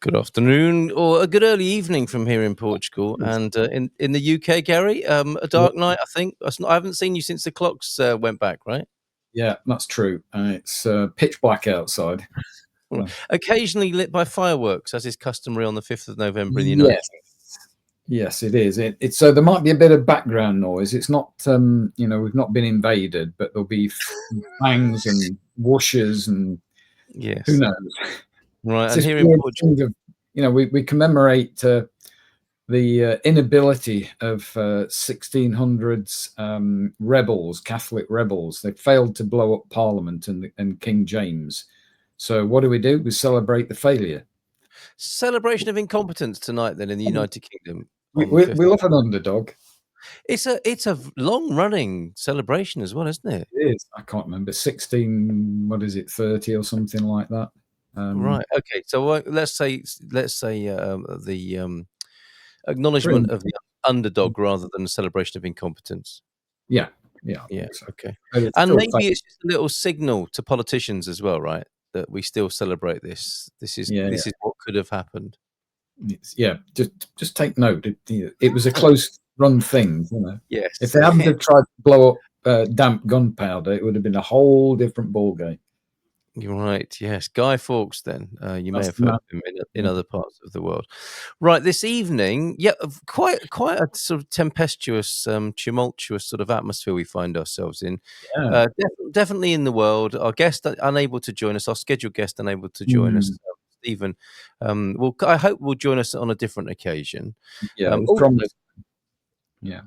Good afternoon, or a good early evening from here in Portugal, and in the UK, Gary. A Yeah, dark night, I think. I haven't seen you since the clocks went back, right? yeah, that's true. It's pitch black outside. Well, Uh, occasionally lit by fireworks, as is customary on the 5th of November in the United yes, Kingdom. yes, it is. It's so there might be a bit of background noise. It's not, we've not been invaded, but there'll be bangs and whooshes and who Yes, knows. right. It's And this here in weird Portugal, thing of, we commemorate the inability of 1600s rebels, Catholic rebels. They failed to blow up Parliament and King James. So what do? We celebrate the failure. celebration of incompetence tonight, then in the United Kingdom We, on the we, 5th. we love an underdog. It's a long running celebration as well, isn't it? It is. I can't remember 16. What is it? 30 or something like that. Right. Okay. So let's say the Three. acknowledgement of the underdog rather than a celebration of incompetence. Yeah, yeah, I Yeah, think so. okay. But it's And still maybe it's just a little signal to politicians as well, right? That we still celebrate this. This is yeah, this is what could have happened. yeah. Just take note. It was a close run thing. If Yes. they hadn't have tried to blow up damp gunpowder, it would have been a whole different ball game. You're right, yes. Guy Fawkes then, you may That's have the heard man. of him in Yeah. other parts of the world. Right, this evening, yeah, quite a sort of tempestuous, tumultuous sort of atmosphere we find ourselves in. Yeah. Definitely in the world. Our guest unable to join us, our scheduled guest unable to join us, Mm, Stephen, I hope will join us on a different occasion. yeah, it was Also promised. Yeah.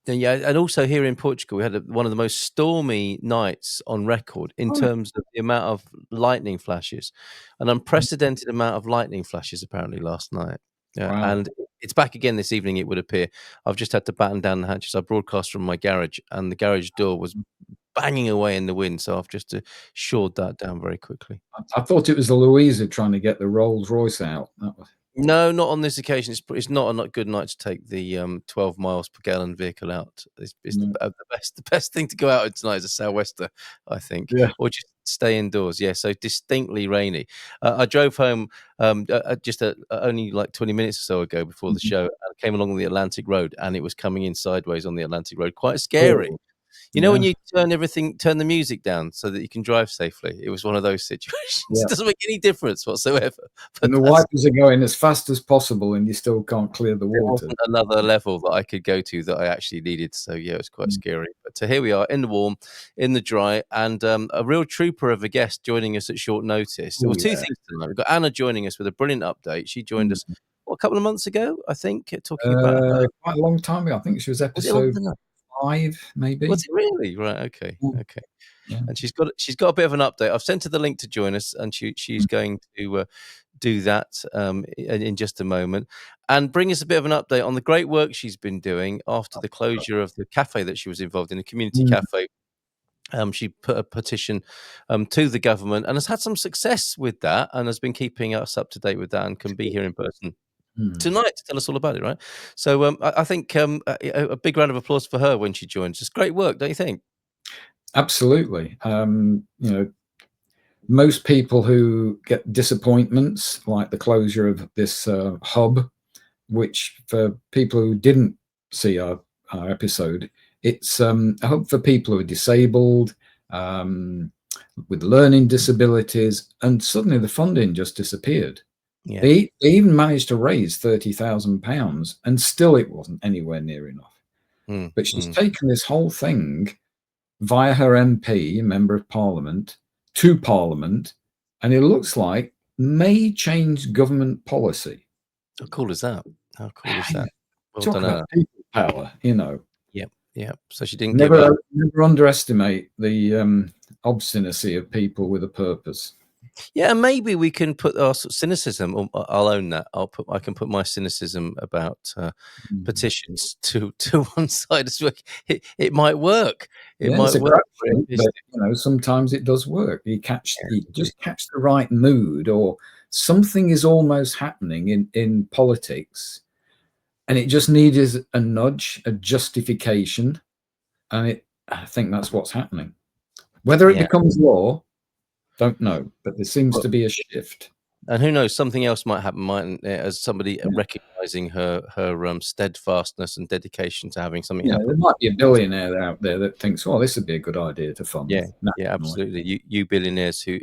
yeah, and also here in Portugal, we had one of the most stormy nights on record in Oh, terms of the amount of lightning flashes, an unprecedented amount of lightning flashes apparently last night. Yeah, wow. and it's back again this evening, it would appear. I've just had to batten down the hatches. I broadcast from my garage, and the garage door was banging away in the wind, so I've just shored that down very quickly. I thought it was the Louisa trying to get the Rolls Royce out. That was, No, not on this occasion. It's not a not good night to take the 12 miles per gallon vehicle out. It's no. the best thing to go out tonight is a sou'wester, I think, Yeah. or just stay indoors. Yeah, so distinctly rainy. I drove home just only like 20 minutes or so ago before the Mhm. show. I came along the Atlantic Road, and it was coming in sideways on the Atlantic Road. Quite scary. Oh, You know when yeah. you turn the music down so that you can drive safely? It was one of those situations. It Yeah. doesn't make any difference whatsoever, And but the that's wipers are going as fast as possible, and you still can't clear the there water. wasn't another level that I could go to that I actually needed, so, yeah, it was quite Mm. scary, but here we are in the warm, in the dry, and, a real trooper of a guest joining us at short notice. Well, Oh, 2 yeah. things tonight. We've got Anna joining us with a brilliant update. She joined us, Mm. what, a couple of months ago, I think, talking about her. Quite a long time ago. I think she was Was it longer episode than that? 5, Was maybe. it really? Right, okay, Mm. okay. Yeah. And she's got a bit of an update. I've sent her the link to join us, and she's Mm. going to, do that in just a moment and bring us a bit of an update on the great work she's been doing after the closure of the cafe that she was involved in, a community Mm. cafe. She put a petition to the government and has had some success with that and has been keeping us up to date with that and can be here in person Mm. tonight to tell us all about it, right? So I think a big round of applause for her when she joins. It's great work, don't you think? Absolutely. Most people who get disappointments, like the closure of this hub, which for people who didn't see our episode, it's a hub for people who are disabled, um, with learning disabilities, and suddenly the funding just disappeared. Yeah. They even managed to raise £30,000, and still it wasn't anywhere near enough. Mm, But she's mm. taken this whole thing via her MP, Member of Parliament, to Parliament, and it looks like may change government policy. How cool is that? How cool is that? Well Talk done, about Anna. people power. Yep, yep. So she didn't give up. Never underestimate the obstinacy of people with a purpose. Yeah, and maybe we can put our cynicism. I'll own that. I can put my cynicism about Mm. petitions to one side as well. It might work. It Yeah, it's might a work for crapshoot, but ambitious. sometimes it does work. You just catch the right mood, or something is almost happening in politics, and it just needs a nudge, a justification, and I think that's what's happening. Whether it Yeah. becomes law, don't know, but there seems Well, to be a shift. And who knows, something else might happen, mightn't it, as somebody Yeah. recognizing her steadfastness and dedication to having something Yeah, happen. there might be a billionaire out there that thinks, "Well, this would be a good idea to Yeah, fund yeah, nationally." absolutely. You billionaires who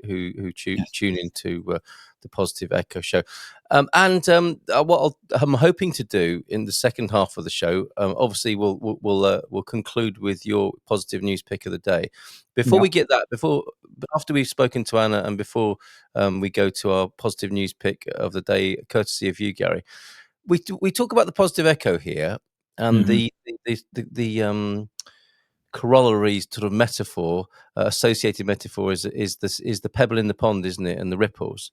Yes. tune into the Positive Echo show, and what I'm hoping to do in the second half of the show, obviously we'll conclude with your positive news pick of the day. Before Yeah. we get that, before after we've spoken to Anna, and before we go to our positive news pick of the day, courtesy of you, Gary, we talk about the Positive Echo here, and Mhm. the corollaries sort of metaphor, associated metaphor is the pebble in the pond, isn't it, and the ripples.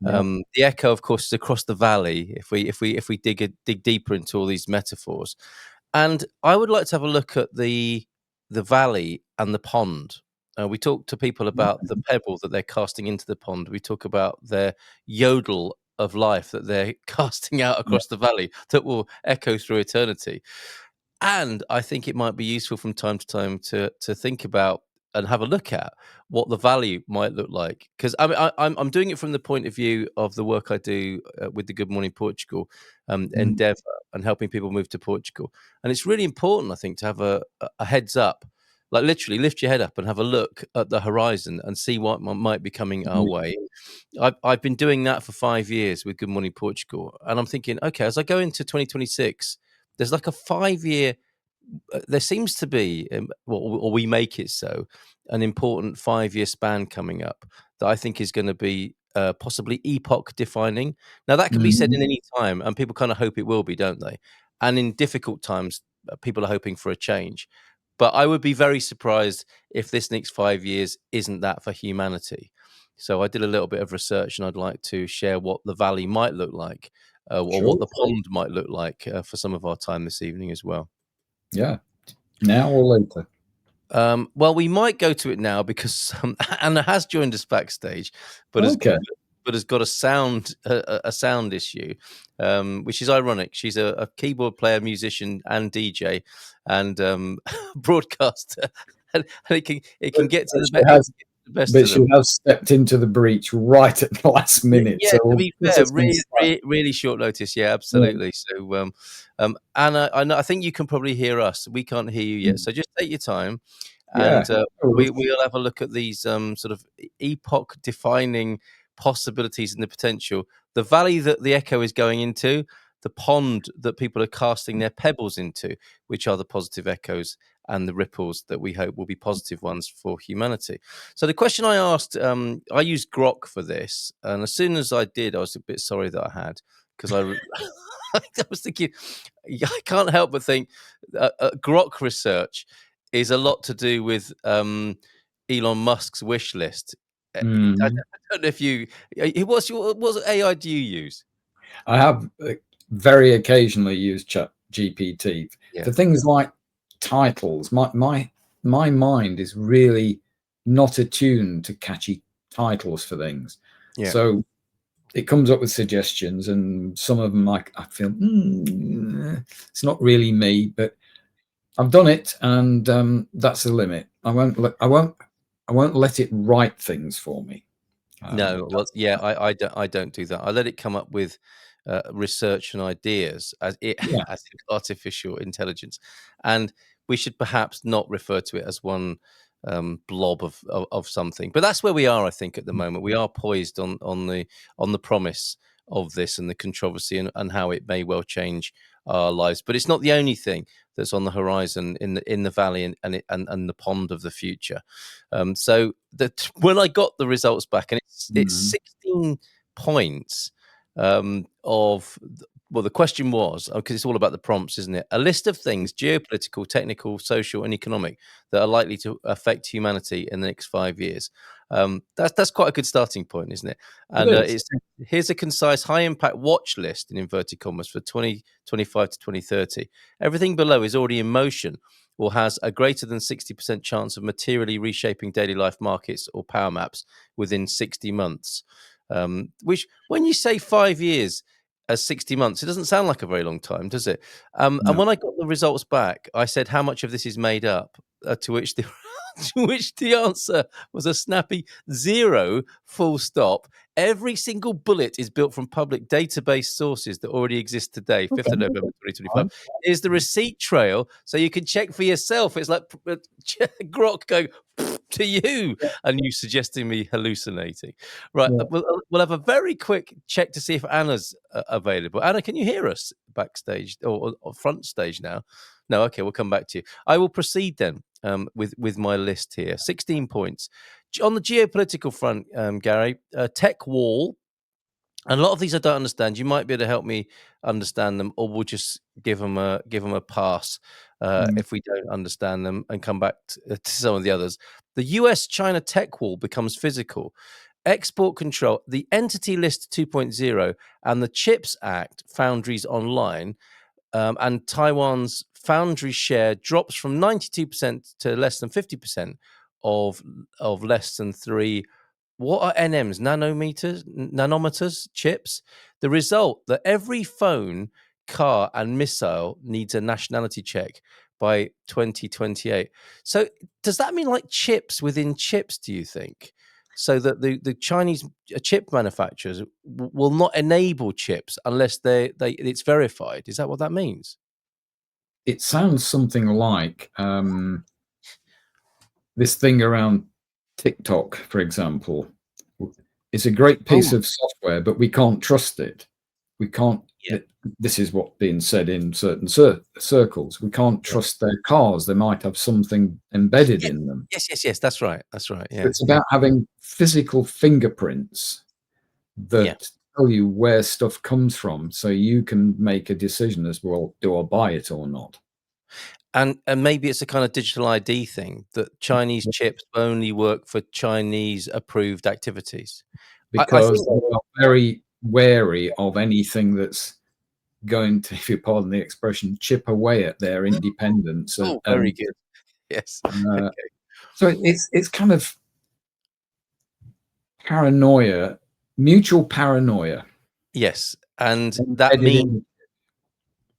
Yeah. The echo, of course, is across the valley. If we dig deeper into all these metaphors, and I would like to have a look at the valley and the pond. We talk to people about the pebble that they're casting into the pond. We talk about their yodel of life that they're casting out Yeah. across the valley that will echo through eternity. And I think it might be useful from time to time to think about and have a look at what the value might look like. Because I mean, I'm doing it from the point of view of the work I do with the Good Morning Portugal Mm. endeavor and helping people move to Portugal. And it's really important, I think, to have a heads up, like literally lift your head up and have a look at the horizon and see what might be coming our way. I've been doing that for 5 years with Good Morning Portugal, and I'm thinking, okay, as I go into 2026, there's like a 5 year. There seems to be, or we make it so, an important 5 year span coming up that I think is going to be possibly epoch defining. Now that can be said Mhm. in any time, and people kind of hope it will be, don't they? And in difficult times, people are hoping for a change. But I would be very surprised if this next 5 years isn't that for humanity. So I did a little bit of research, and I'd like to share what the valley might look like, or what Sure. the pond might look like for some of our time this evening as well. Yeah. Now or later. Well, we might go to it now because Anna has joined us backstage, but has Okay. but has got a sound issue, which is ironic. She's a keyboard player, musician, and DJ, and broadcaster, and it can get to But the she has the best but of she them. has stepped into the breach right at the last Yeah, minute, yeah, so to we'll be put fair, it on site. really short notice. Yeah, Yeah. absolutely. So, Anna, I think you can probably hear us. We can't hear you yet, Mm. so just take your time, Yeah. and Oh, we'll have a look at these sort of epoch-defining possibilities and the potential. The valley that the echo is going into, the pond that people are casting their pebbles into, which are the positive echoes and the ripples that we hope will be positive ones for humanity. So the question I asked, I used Grok for this, and as soon as I did, I was a bit sorry that I had because I was thinking, I can't help but think Grok research is a lot to do with Elon Musk's wish list. mhm. I don't know if you, what AI do you use? I have very occasionally used Chat GPT Yeah, for things like titles. My mind is really not attuned to catchy titles for things, yeah. so it comes up with suggestions, and some of them I feel it's not really me, but I've done it, and that's the limit. I won't let it write things for me. No, well, That's yeah, I don't do that. I let it come up with research and ideas as it yeah. as artificial intelligence, and we should perhaps not refer to it as one blob of something. But that's where we are, I think, at the moment. We are poised on the promise of this and the controversy and how it may well change our lives. But it's not the only thing that's on the horizon in the valley and the pond of the future. So that when I got the results back, and it's Mhm. 16 points well, the question was, because it's all about the prompts, isn't it? A list of things, geopolitical, technical, social, and economic, that are likely to affect humanity in the next 5 years. That's quite a good starting point, isn't it? It And is. it's here's a concise, high impact watch list in inverted commas for 2025 to 2030. Everything below is already in motion or has a greater than 60% chance of materially reshaping daily life markets or power maps within 60 months. Which, when you say 5 years as 60 months, it doesn't sound like a very long time, does it? And No. when I got the results back, I said, how much of this is made up? To which to which the answer was a snappy zero, full stop. Every single bullet is built from public database sources that already exist today, 5th of Okay, November 2025. fine. Here's the receipt trail so you can check for yourself. It's like Grok going to you and you suggesting me hallucinating. Right. Yeah. We'll have a very quick check to see if Anna's available. Anna, can you hear us backstage or front stage now? No. Okay. We'll come back to you. I will proceed then with my list here. 16 points. On the geopolitical front, Gary, tech wall, and a lot of these I don't understand. You might be able to help me understand them, or we'll just give them a pass Mm. if we don't understand them, and come back to some of the others. The U.S.-China tech wall becomes physical. Export control, the Entity List 2.0, and the CHIPS Act, Foundries Online, and Taiwan's foundry share drops from 92% to less than 50% of less than three. What are NMs? Nanometers, chips. The result that every phone, car, and missile needs a nationality check by 2028. So, does that mean like chips within chips? Do you think? So that the Chinese chip manufacturers will not enable chips unless they it's verified. Is that what that means? It sounds something like this thing around TikTok, for example. It's a great piece Oh, of software, but we can't trust it. We can't. yeah, This is what's being said in certain circles. We can't yeah, trust their cars. They might have something embedded yeah. in them. Yes. That's right. That's right. So Yeah, it's about having physical fingerprints yeah. that tell you where stuff comes from, so you can make a decision as well: do I buy it or not? And maybe it's a kind of digital ID thing that Chinese chips only work for Chinese approved activities. I Because think. they are very wary of anything that's going to, if you pardon the expression, chip away at their independence. Oh, very And good. Yes. uh, Okay. so it's kind of paranoia, mutual paranoia Yes, and that embedded means in,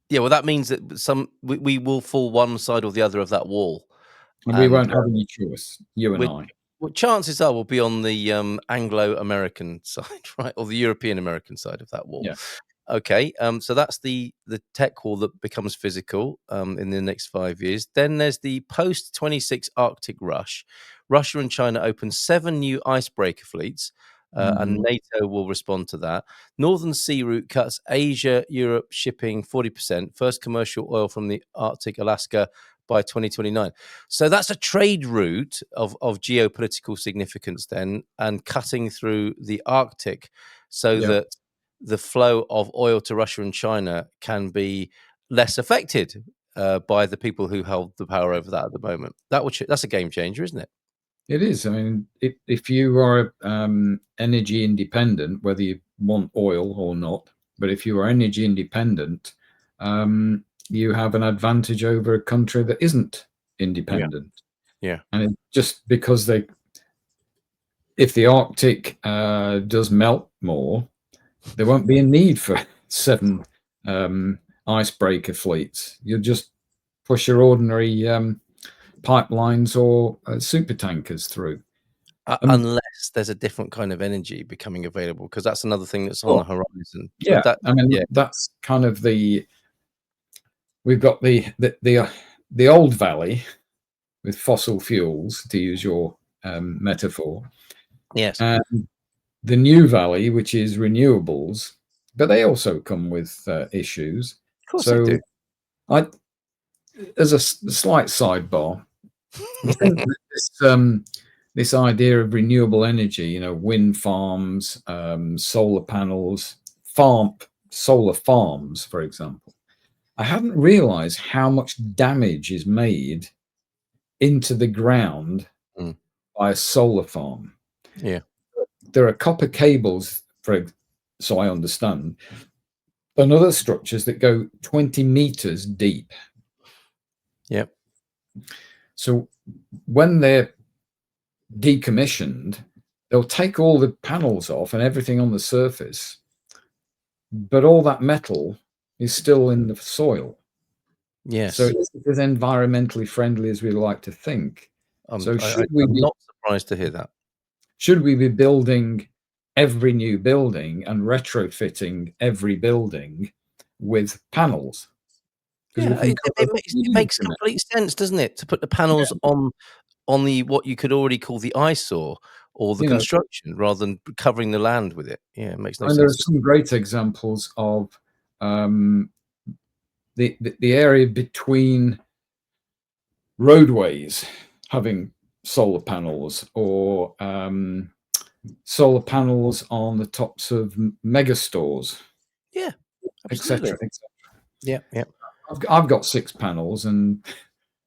yeah. Well, that means that we will fall one side or the other of that wall, and we and won't have any choice, you and which I. well, chances are we'll be on the Anglo-American side, right, or the European-American side of that wall. Yeah. Okay, so that's the tech wall that becomes physical in the next 5 years. Then there's the post 26 Arctic rush. Russia and China open 7 new icebreaker fleets, and Mhm. NATO will respond to that. Northern Sea Route cuts Asia Europe shipping 40%. First commercial oil from the Arctic, Alaska by 2029. So that's a trade route of geopolitical significance, then, and cutting through the Arctic so Yeah, that the flow of oil to Russia and China can be less affected by the people who hold the power over that at the moment. That's a game changer, isn't it? it is. I mean, if you are energy independent, whether you want oil or not, but if you are energy independent, you have an advantage over a country that isn't Yeah, independent. yeah, And just because if the Arctic does melt more, there won't be a need for seven icebreaker fleets. You'll just push your ordinary pipelines or super tankers through. Um, unless there's a different kind of energy becoming available, because that's another thing that's on well, the horizon. But yeah, that, I mean yeah, that's kind of we've got the old valley with fossil fuels, to use your metaphor, yes, and the new valley, which is renewables, but they also come with issues. of course they do. So, I, as a slight sidebar, I think that this idea of renewable energy, wind farms, solar panels, solar farms, for example, I hadn't realized how much damage is made into the ground Mm, by a solar farm. yeah, There are copper cables, so I understand, and other structures that go 20 meters deep. yeah. So when they're decommissioned, they'll take all the panels off and everything on the surface, but all that metal is still in the soil. So Yes, it isn't as environmentally friendly as we like to think. So I'm not surprised to hear that. should we be building every new building and retrofitting every building with panels because we Yeah, can cover it huge makes amount. complete sense, doesn't it, to put the panels Yeah, on the what you could already call the eyesore or the you know, construction rather than covering the land with it. Yeah, it makes no and there are sense. some great examples of um, the area between roadways having solar panels, or solar panels on the tops of mega stores, Yeah, etc. absolutely. Yeah, yeah. I've got 6 panels, and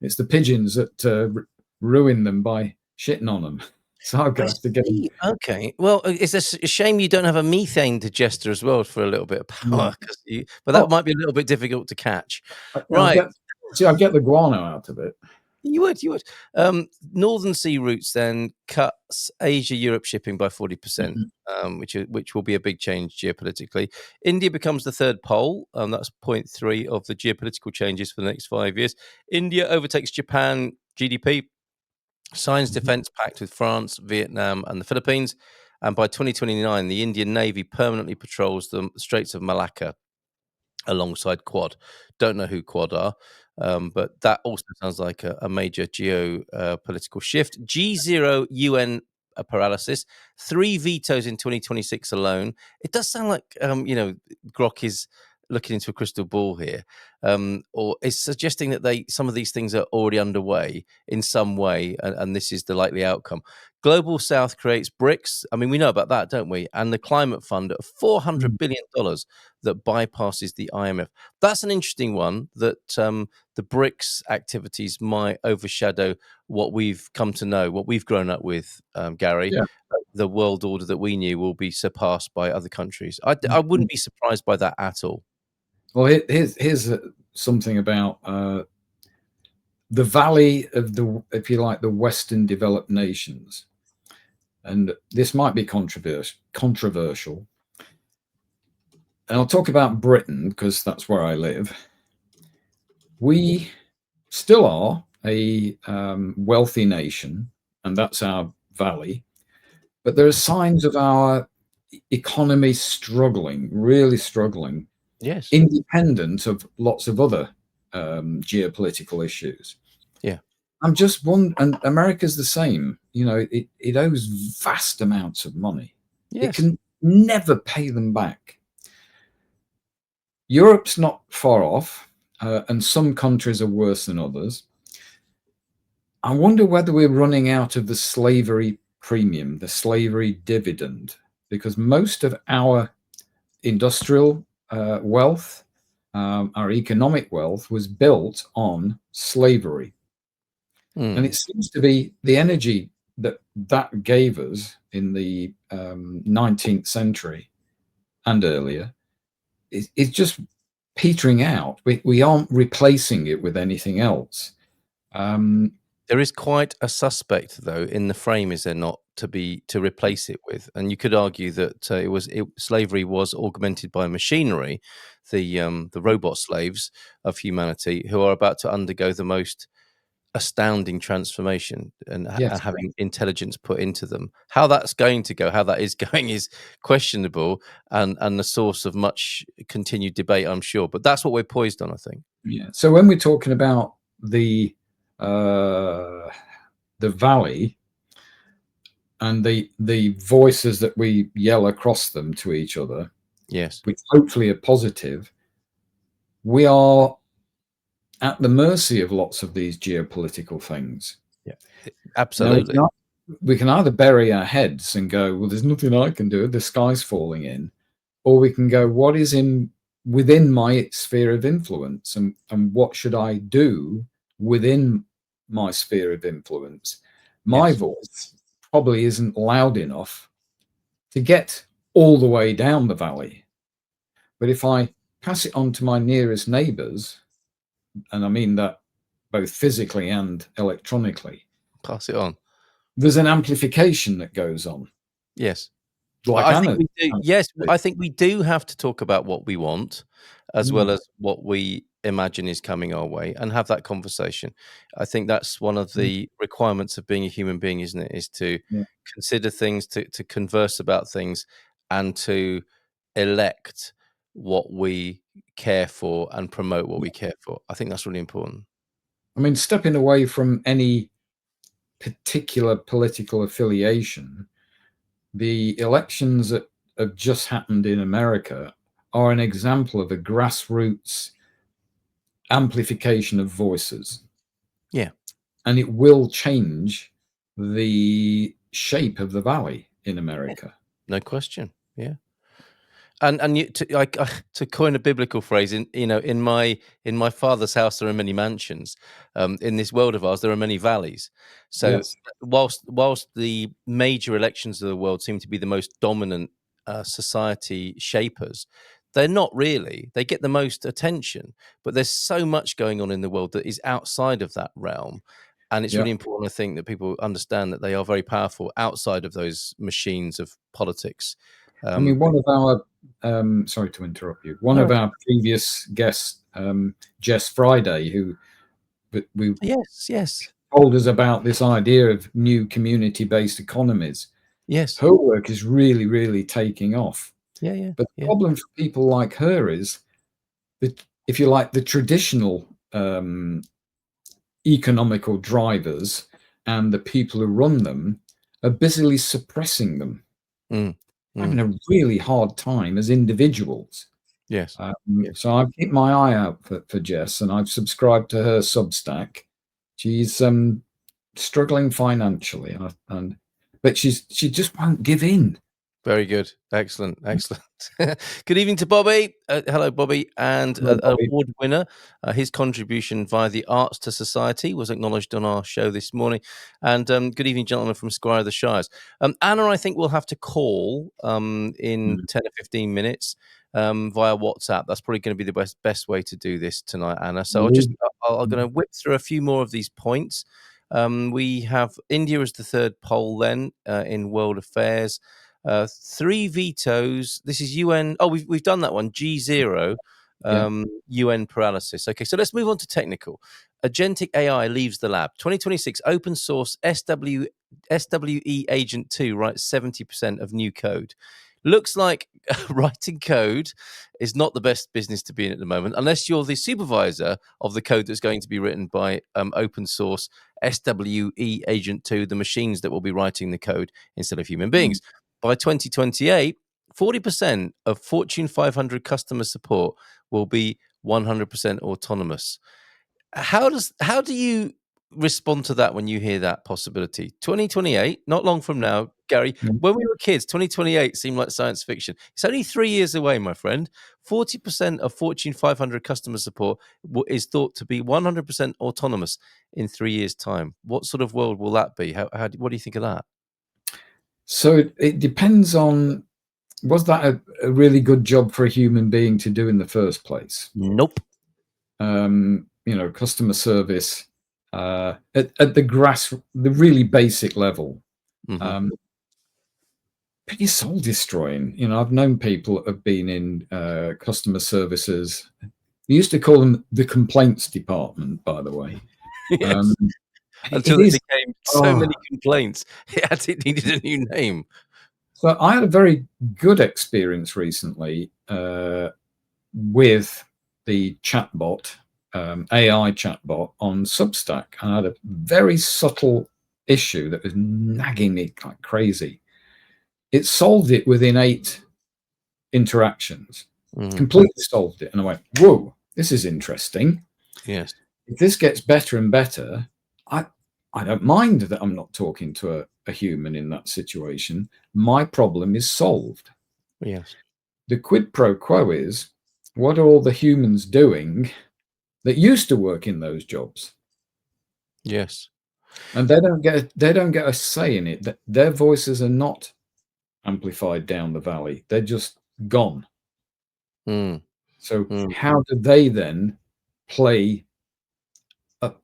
it's the pigeons that ruin them by shitting on them. So I've I got to get them. see. Okay. Well, it's a shame you don't have a methane digester as well for a little bit of Yeah. power, 'cause but that Oh, might be a little bit difficult to catch. I'll Right. get. See, I get the guano out of it. You would. Northern sea routes then cuts Asia-Europe shipping by 40%, Mhm. which will be a big change geopolitically. India becomes the third pole, that's point 3 of the geopolitical changes for the next 5 years. India overtakes Japan GDP, signs Mhm. defense pact with France, Vietnam, and the Philippines, and by 2029, the Indian Navy permanently patrols the Straits of Malacca alongside Quad. Don't know who Quad are, but that also sounds like a major geo political shift. G0 UN paralysis, 3 vetoes in 2026 alone. It does sound like, Grok is looking into a crystal ball here, or is suggesting that some of these things are already underway in some way, and this is the likely outcome. Global South creates BRICS. I mean, we know about that, don't we? And the Climate Fund of $400 Mm. billion that bypasses the IMF. That's an interesting one that the BRICS activities might overshadow what we've come to know, what we've grown up with, Gary. Yeah. The world order that we knew will be surpassed by other countries. I wouldn't be surprised by that at all. Well, here's something about the valley of the, if you like, the Western developed nations, and this might be controversial. And I'll talk about Britain because that's where I live. We still are a wealthy nation, and that's our valley. But there are signs of our economy struggling, really struggling, Yes. independent of lots of other geopolitical issues. Yeah. I'm just one, and America's the same. You know, it owes vast amounts of money. It Yes. can never pay them back. Europe's not far off, and some countries are worse than others. I wonder whether we're running out of the slavery premium, the slavery dividend, because most of our industrial wealth, our economic wealth, was built on slavery. And Mm. it seems to be the energy that that gave us in the 19th century and earlier is just petering out. We aren't replacing it with anything else. Um, There is quite a suspect, though, in the frame, is there not, to replace it with? And you could argue that slavery was augmented by machinery, the robot slaves of humanity, who are about to undergo the most astounding transformation and yes, having intelligence put into them. How that's going to go, how that is going, is questionable and the source of much continued debate, I'm sure. But that's what we're poised on, I think. yeah. So when we're talking about uh, the valley and the voices that we yell across them to each other, Yes. which hopefully are positive, we are at the mercy of lots of these geopolitical things. Yeah. Now Absolutely. we can either bury our heads and go, well, there's nothing I can do, the sky's falling in, or we can go, what is in within my sphere of influence, and what should I do within my sphere of influence? My Yes. voice probably isn't loud enough to get all the way down the valley. But if I pass it on to my nearest neighbors, and I mean that both physically and electronically, Pass it on. there's an amplification that goes on, Yes. like I think Anna's we do. Yes, amplification. I think we do have to talk about what we want, as well Mm, as what we imagine is coming our way and have that conversation. I think that's one of Mm. the requirements of being a human being, isn't it? Is to Yeah. consider things, to converse about things, and to elect what we care for and promote what we care for. I think that's really important. I mean, stepping away from any particular political affiliation, the elections that have just happened in America are an example of a grassroots amplification of voices. Yeah, And it will change the shape of the valley in America. no question. Yeah. And you, to coin a biblical phrase, in my father's house there are many mansions. In this world of ours, there are many valleys. So Yes. whilst the major elections of the world seem to be the most dominant society shapers, they're not really. They get the most attention, but there's so much going on in the world that is outside of that realm. And it's Yeah. really important, I think, that people understand that they are very powerful outside of those machines of politics. I mean, But one of our, sorry to interrupt you, one of no, our previous guests, Jess Friday, who we yes, yes, told us about this idea of new community-based economies. yes. Her work is really, really taking off. Yeah, yeah, But the yeah. problem for people like her is that, if you like, the traditional economical drivers and the people who run them are busily suppressing them, Mm, having mm. a really hard time as individuals. Yes, yes. So I keep my eye out for Jess, and I've subscribed to her Substack. She's struggling financially, and but she just won't give in. Very good. Excellent, excellent. Good evening to Bobby. Hello, Bobby, and Hello, an Bobby. award winner. His contribution via the arts to society was acknowledged on our show this morning. And good evening, gentlemen from Squire of the Shires. Anna, I think we'll have to call in Mm. 10 or 15 minutes via WhatsApp. That's probably going to be the best way to do this tonight, Anna. So I'm going to whip through a few more of these points. We have India as the third poll then in world affairs. Three vetoes. This is UN. Oh, we've done that one. G0, Yeah, UN paralysis. Okay, so let's move on to technical. Agentic AI leaves the lab. 2026 open source SWE Agent 2 writes 70% of new code. Looks like writing code is not the best business to be in at the moment, unless you're the supervisor of the code that's going to be written by open source SWE Agent 2, the machines that will be writing the code instead of human beings. By 2028, 40% of Fortune 500 customer support will be 100% autonomous. How do you respond to that when you hear that possibility? 2028, not long from now, Gary. yeah. When we were kids, 2028 seemed like science fiction. It's only 3 years away, my friend. 40% of Fortune 500 customer support is thought to be 100% autonomous in 3 years' time. What sort of world will that be? What do you think of that? So it depends on, was that a really good job for a human being to do in the first place? Nope. Customer service at the really basic level, Hmm. um, pretty soul destroying. I've known people that have been in customer services. We used to call them the complaints department, by the way. Um, Yes. it Until it is. became so Oh, many complaints, it needed a new name. so I had a very good experience recently with the chatbot, AI chatbot on Substack. I had a very subtle issue that was nagging me like crazy. It solved it within 8 interactions, Mhm. completely solved it. And I went, whoa, this is interesting. Yes. If this gets better and better, I, I don't mind that I'm not talking to a human in that situation. My problem is solved. Yes. The quid pro quo is, what are all the humans doing that used to work in those jobs? Yes. And they don't get a say in it. Their voices are not amplified down the valley. They're just gone. Mm. So Mm. how do they then play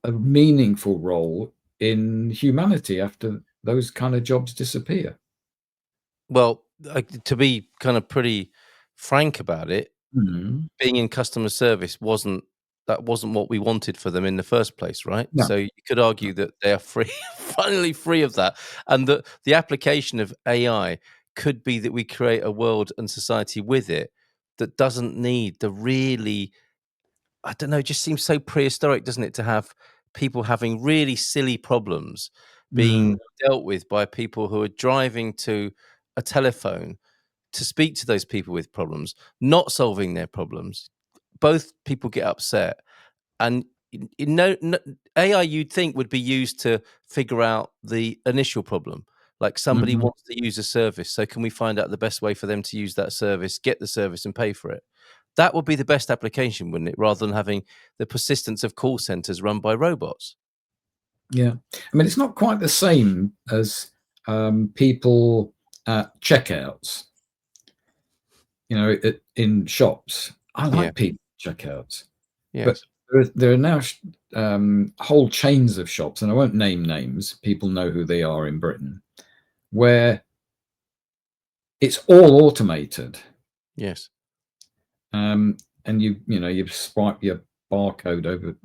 a meaningful role in humanity after those kind of jobs disappear? Well, to be kind of pretty frank about it, Mhm. being in customer service wasn't that wasn't what we wanted for them in the first place, right? No. So you could argue that they are free, finally free of that, and that the application of AI could be that we create a world and society with it that doesn't need the really, I don't know, it just seems so prehistoric, doesn't it, to have people having really silly problems being Mm, dealt with by people who are driving to a telephone to speak to those people with problems, not solving their problems. Both people get upset, and no AI you'd think would be used to figure out the initial problem. Like somebody mhm. wants to use a service, so can we find out the best way for them to use that service, get the service, and pay for it? That would be the best application, wouldn't it? Rather than having the persistence of call centers run by robots. Yeah. I mean, it's not quite the same as people at checkouts, in shops. I Yeah. like people checkouts, but Yes. there are now whole chains of shops, and I won't name names. People know who they are in Britain, where it's all automated. Yes. And you swipe your barcode over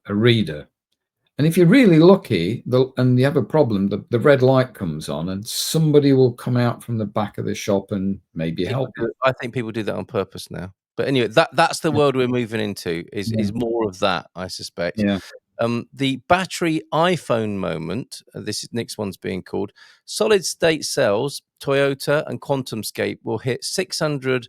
a reader. And if you're really lucky, and you have a problem, the red light comes on, and somebody will come out from the back of the shop and maybe People help do you. it. I think people do that on purpose now. But anyway, that's the Yeah, world we're moving into, is more of that, I suspect. yeah, The battery iPhone moment, this is next one's being called, solid state cells, Toyota and QuantumScape will hit 600,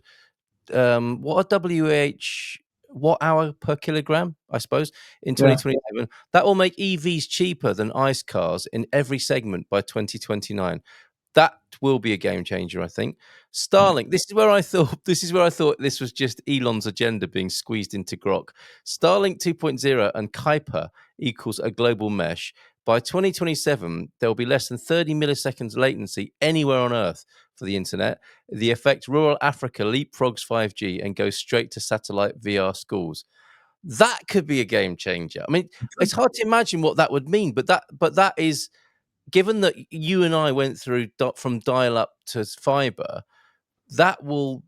what a WH watt hour per kilogram, I suppose, in yeah. 2027. That will make EVs cheaper than ICE cars in every segment by 2029. That will be a game changer, I think. Yeah. Starlink. This is where I thought this was just Elon's agenda being squeezed into Grok. Starlink 2.0 and Kuiper equals a global mesh. By 2027, there will be less than 30 milliseconds latency anywhere on Earth for the internet. The effect rural Africa leapfrogs 5G and goes straight to satellite VR schools. That could be a game changer. I mean, it's hard to imagine what that would mean, but that is, given that you and I went through from dial up to fiber, that will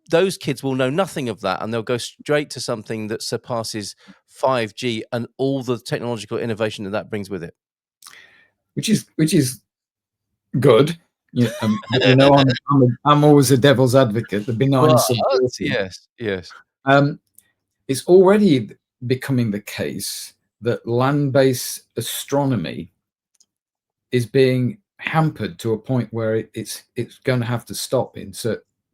those kids will know nothing of that, and they'll go straight to something that surpasses 5G and all the technological innovation that brings with it. Which is good. But I'm always a devil's advocate, the benign But subversive. yes, yes, Um, it's already becoming the case that land-based astronomy is being hampered to a point where it's going to have to stop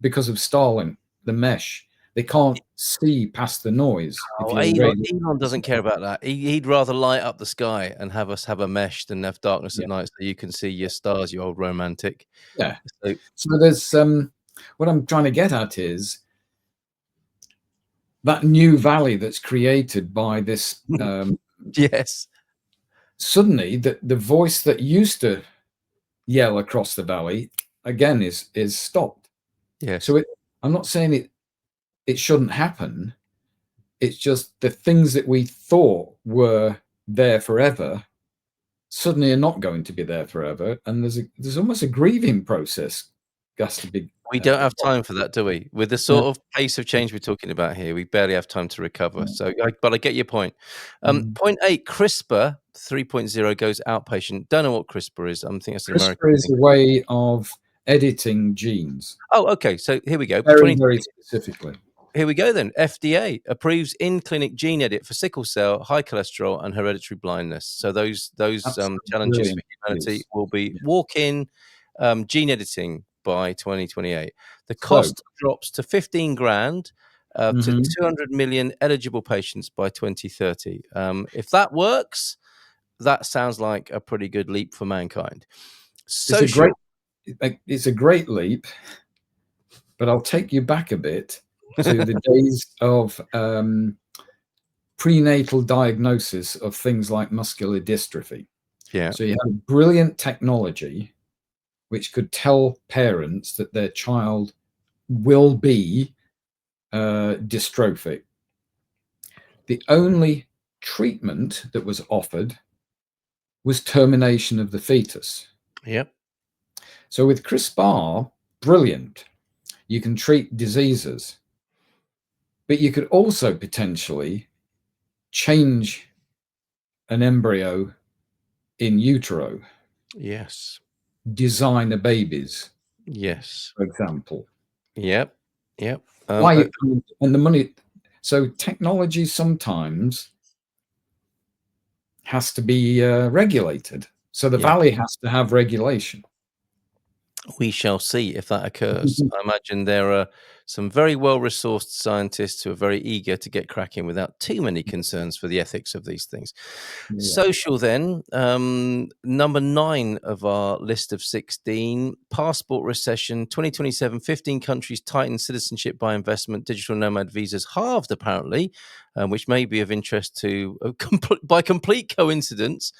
because of Starlink, the mesh. They can't see past the noise if oh, you're Elon, radio. Elon doesn't care about that. He'd rather light up the sky and have us have a mesh than have darkness Yeah, at night, so you can see your stars, you old romantic. yeah. So So there's what I'm trying to get at is that new valley that's created by this. yes, Suddenly, the voice that used to yell across the valley again is stopped. yes. So I'm not saying it shouldn't happen. It's just the things that we thought were there forever suddenly are not going to be there forever, and there's almost a grieving process has to be. We don't have time for that, do we? With the Yeah, sort of pace of change we're talking about here, we barely have time to recover. So, but I get your point. mm. Point 8, CRISPR 3.0 goes outpatient. Don't know what CRISPR is. I think it's an American CRISPR is thing. a way of editing genes Oh, okay. So here we go. very, very specifically. Here we go then. FDA approves in-clinic gene edit for sickle cell, high cholesterol, and hereditary blindness. So those That's challenges for brilliant humanity news. will be Yeah. walk-in gene editing by 2028. The So, cost drops to 15 grand to mhm. 200 million eligible patients by 2030. If that works, that sounds like a pretty good leap for mankind. it's a great Social. it's a great leap, but I'll take you back a bit to the days of prenatal diagnosis of things like muscular dystrophy. Yeah. So you had brilliant technology which could tell parents that their child will be dystrophic. The only treatment that was offered was termination of the fetus. Yep. So with CRISPR, brilliant. You can treat diseases. But you could also potentially change an embryo in utero, Yes. designer babies, Yes. for example. Yep. Yep. Why? And the money. So technology sometimes has to be regulated. So the yeah. valley has to have regulation. We shall see if that occurs. I imagine there are some very well-resourced scientists who are very eager to get cracking without too many concerns for the ethics of these things. Yeah. Social then, number 9 of our list of 16, passport recession, 2027, 15 countries tighten citizenship by investment, digital nomad visas halved apparently, which may be of interest to, by complete coincidence,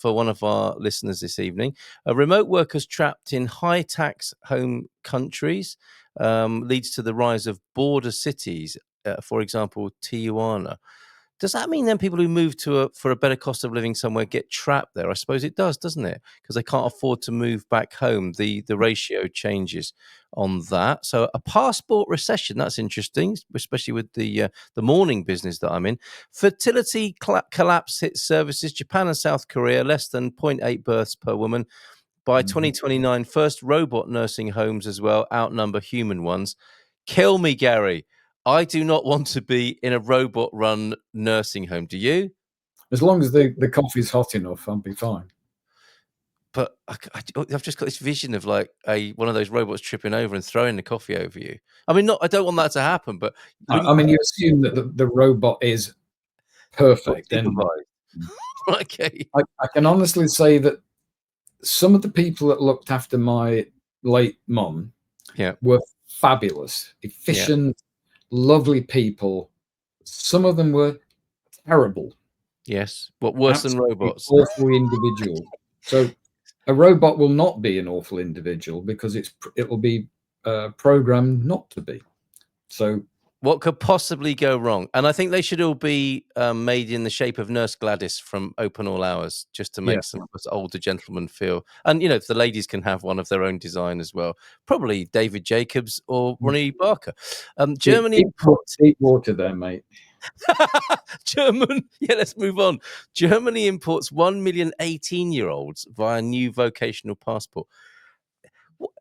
for one of our listeners this evening. Remote workers trapped in high tax home countries leads to the rise of border cities, for example, Tijuana. Does that mean then people who move for a better cost of living somewhere get trapped there? I suppose it does, doesn't it? Because they can't afford to move back home. The ratio changes on that. So a passport recession, that's interesting, especially with the mourning business that I'm in. Fertility collapse hits services. Japan and South Korea, less than zero point 0.8 births per woman. By Mhm. 2029, first robot nursing homes as well outnumber human ones. Kill me, Gary. I do not want to be in a robot run nursing home. Do you? As long as the coffee's hot enough, I'll be fine. But I've just got this vision of like one of those robots tripping over and throwing the coffee over you. I mean, not I don't want that to happen, but when I mean, you assume that the robot is perfect, and supervised, okay, I can honestly say that some of the people that looked after my late mum yeah, were fabulous, yeah, efficient, lovely people. Some of them were terrible, yes, what worse than absolutely robots? awful individuals. So a robot will not be an awful individual because it'll be programmed not to be. So What could possibly go wrong? And I think they should all be made in the shape of Nurse Gladys from Open All Hours, just to yeah, make some of us older gentlemen feel. And you know, if the ladies can have one of their own design as well, probably David Jacobs or Ronnie Barker. Germany deep, imports deep water there, mate. German. Yeah, let's move on. Germany imports 1 million 18-year-olds via new vocational passport.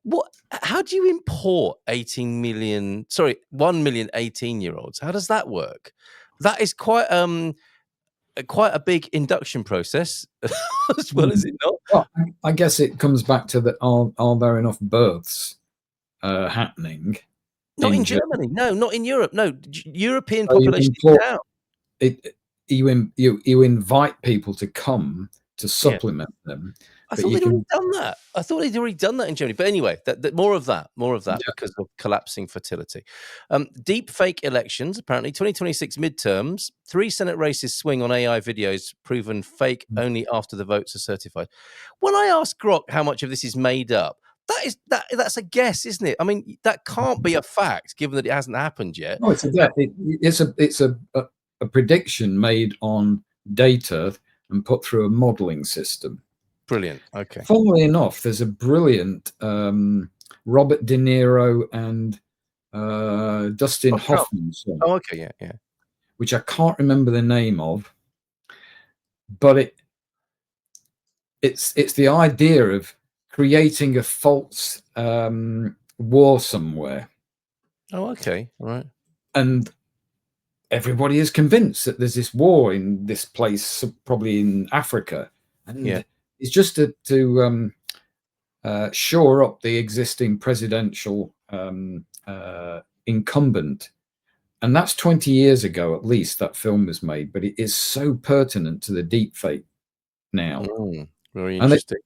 What? How do you import 18 million? Sorry, 1 million 18-year-olds. How does that work? That is quite a big induction process, as well, Mm. is it not? Well, I guess it comes back to that. Are there enough births happening Not in in Germany? Germany. No, not in Europe. No, European So you population is import down. it. You invite people to come to Yeah. supplement them, I but thought you they'd already can. done that. I thought they'd already done that in Germany. But anyway, more of that, Yeah. because of collapsing fertility. Deep fake elections, apparently 2026 midterms, 3 Senate races swing on AI videos proven fake only after the votes are certified. When I ask Grok how much of this is made up, that's a guess, isn't it? I mean, that can't be a fact given that it hasn't happened yet. No, it's a prediction made on data and put through a modeling system. Brilliant. Okay. Funnily enough, there's a brilliant Robert De Niro and Dustin Oh, Trump. Hoffman song, Oh, okay. Yeah, yeah. which I can't remember the name of, but it's the idea of creating a false war somewhere, Oh, okay. All right. and everybody is convinced that there's this war in this place, probably in Africa, Yeah. and it's just to shore up the existing presidential incumbent. And that's 20 years ago, at least, that film was made, but it is so pertinent to the deep fake now. Very And interesting.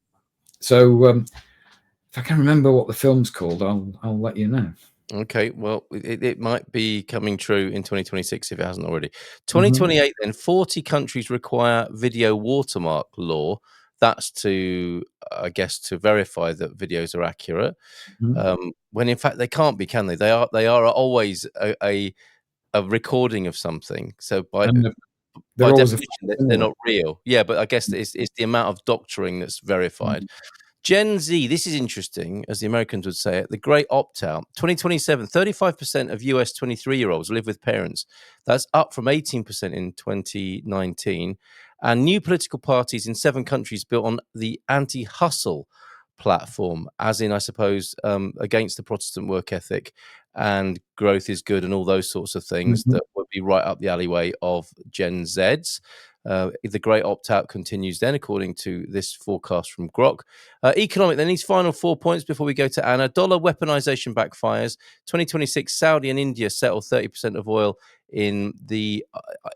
so, if I can remember what the film's called, I'll let you know. Okay, well, it might be coming true in 2026 if it hasn't already. Mhm, 2028, then 40 countries require video watermark law. That's to, I guess, to verify that videos are accurate. mhm. When in fact they can't be, can they? They are always a recording of something. So And by they're always a definition, false they're anyway. not real. Yeah, but I guess it's the amount of doctoring that's verified. Mhm. Gen Z, this is interesting, as the Americans would say it, the great opt out. 2027, 35% of US 23-year-olds live with parents. That's up from 18% in 2019. And new political parties in 7 countries built on the anti hustle platform, as in, I suppose, against the Protestant work ethic and growth is good and all those sorts of things Mhm. that would be right up the alleyway of Gen Zs. The great opt out continues then, according to this forecast from Grok. Economic, then these final 4 points before we go to Anna. Dollar weaponization backfires. 2026, Saudi and India settle 30% of oil in the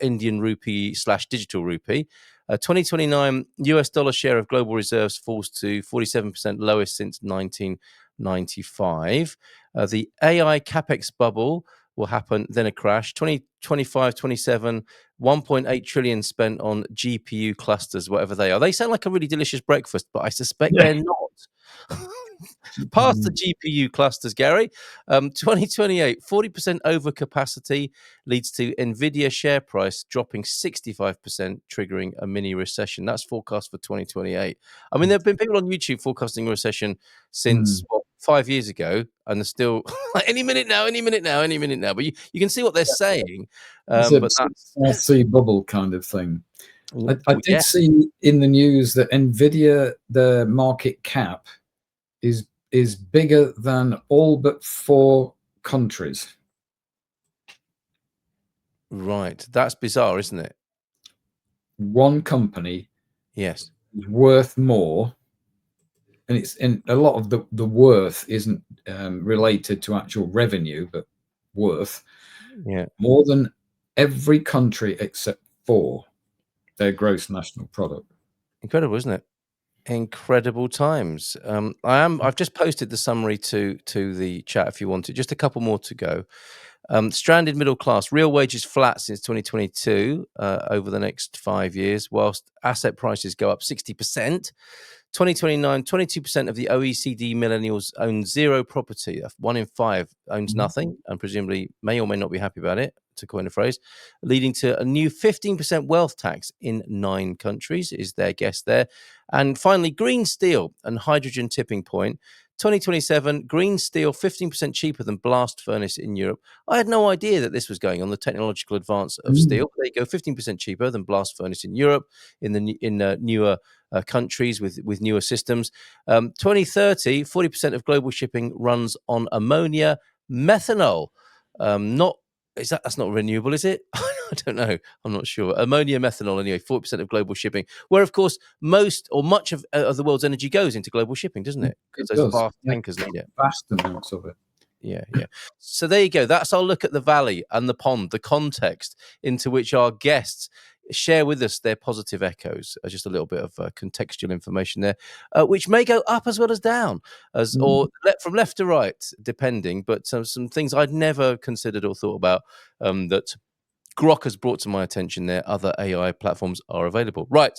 Indian rupee slash digital rupee. 2029, US dollar share of global reserves falls to 47%, lowest since 1995. The AI capex bubble will happen, then a crash. 2025, 27, 1.8 trillion spent on GPU clusters, whatever they are. They sound like a really delicious breakfast, but I suspect Yeah. they're not. Past the GPU. GPU clusters, Gary. 2028, 40% overcapacity leads to Nvidia share price dropping 65%, triggering a mini recession. That's forecast for 2028. I mean, there have been people on YouTube forecasting a recession since Mm. 5 years ago, and they're still like any minute now, any minute now, any minute now. But you can see what they're saying. It's a But that's North Sea bubble kind of thing. I did yeah, see in the news that Nvidia, the market cap is bigger than all but 4 countries. right. That's bizarre, isn't it? One company Yes. is worth more, and it's in a lot of the worth isn't related to actual revenue, but worth Yeah. more than every country except 4 their gross national product. Incredible, isn't it? Incredible times. I've just posted the summary to the chat if you want it. Just a couple more to go. Stranded middle class, real wages flat since 2022 over the next 5 years, whilst asset prices go up 60%. 2029, 22% of the OECD millennials own zero property. 1 in 5 owns Mhm. nothing and presumably may or may not be happy about it, to coin a phrase, leading to a new 15% wealth tax in 9 countries, is their guess there. And finally, green steel and hydrogen tipping point. 2027, green steel 15% cheaper than blast furnace in Europe. I had no idea that this was going on, the technological advance of Mm. steel. There you go, 15% cheaper than blast furnace in Europe, in newer countries with newer systems. 2030, 40% of global shipping runs on ammonia methanol. Not is that's not renewable, is it? I don't know. I'm not sure. Ammonia methanol, anyway, 40% of global shipping, where of course most or much of the world's energy goes into global shipping, doesn't it? Because It those does. vast Yeah. tankers need it. Vast amounts of it. Yeah, yeah. So there you go. That's our look at the valley and the pond, the context into which our guests share with us their positive echoes. Just a little bit of contextual information there, which may go up as well as down, as Mm. or from left to right, depending. But some things I'd never considered or thought about that Grok has brought to my attention. There, other AI platforms are available. Right.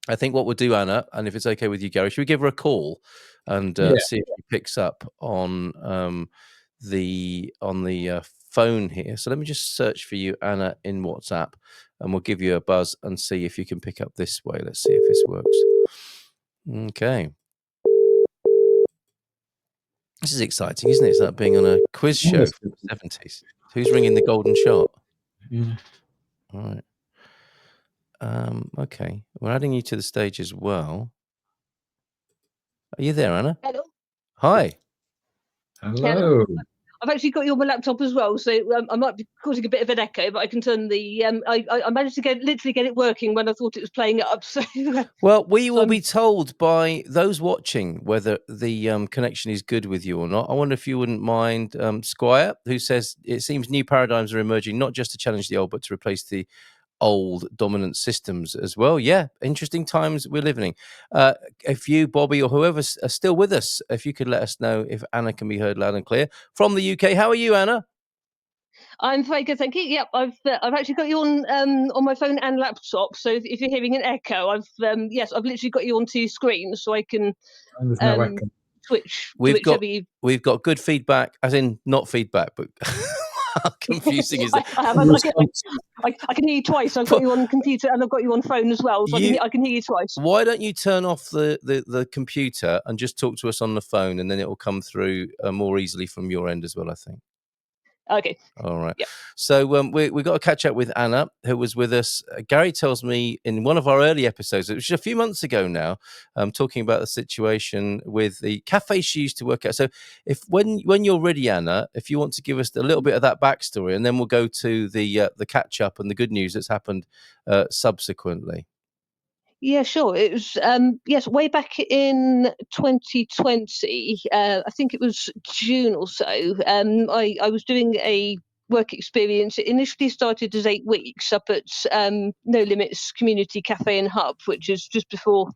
I think what we'll do, Anna, and if it's okay with you, Gary, should we give her a call and Yeah. see if she picks up on the phone here? So let me just search for you, Anna, in WhatsApp, and we'll give you a buzz and see if you can pick up this way. Let's see if this works. Okay, this is exciting, isn't it? It's like being on a quiz show Yes. from the 70s. Who's ringing the golden shot? Yeah. All right. Okay, we're adding you to the stage as well. Are you there, Anna? Hello. Hi. Hello. Hello. I've actually got you on my laptop as well, so I might be causing a bit of an echo, but I can turn the. I managed to literally get it working when I thought it was playing it up. So, Well, we so will be I'm. told by those watching whether the connection is good with you or not. I wonder if you wouldn't mind, Squire, who says it seems new paradigms are emerging, not just to challenge the old, but to replace the old dominant systems as well. Yeah, interesting times we're living in. If you, Bobby, or whoever's still with us, if you could let us know if Anna can be heard loud and clear from the UK. How are you, Anna? I'm very good, thank you. Yep, I've actually got you on my phone and laptop. So if you're hearing an echo, yes, I've literally got you on 2 screens, so I can And there's no um echo. switch to We've got whichever you. we've got good feedback, as in not feedback, but Confusing is I, that? I have. I can hear you twice. I've got you on computer and I've got you on phone as well. So I can hear you twice. Why don't you turn off the computer and just talk to us on the phone, and then it will come through more easily from your end as well, I think. Okay. All right. Yep. So we got to catch up with Anna, who was with us. Gary tells me in one of our early episodes, which is a few months ago now, talking about the situation with the cafe she used to work at. So if when you're ready, Anna, if you want to give us a little bit of that backstory, and then we'll go to the catch up and the good news that's happened subsequently. Yeah, sure. It was yes, way back in 2020. I think it was June or so. I was doing a work experience. It initially started as 8 weeks up at No Limits Community Cafe and Hub, which is just before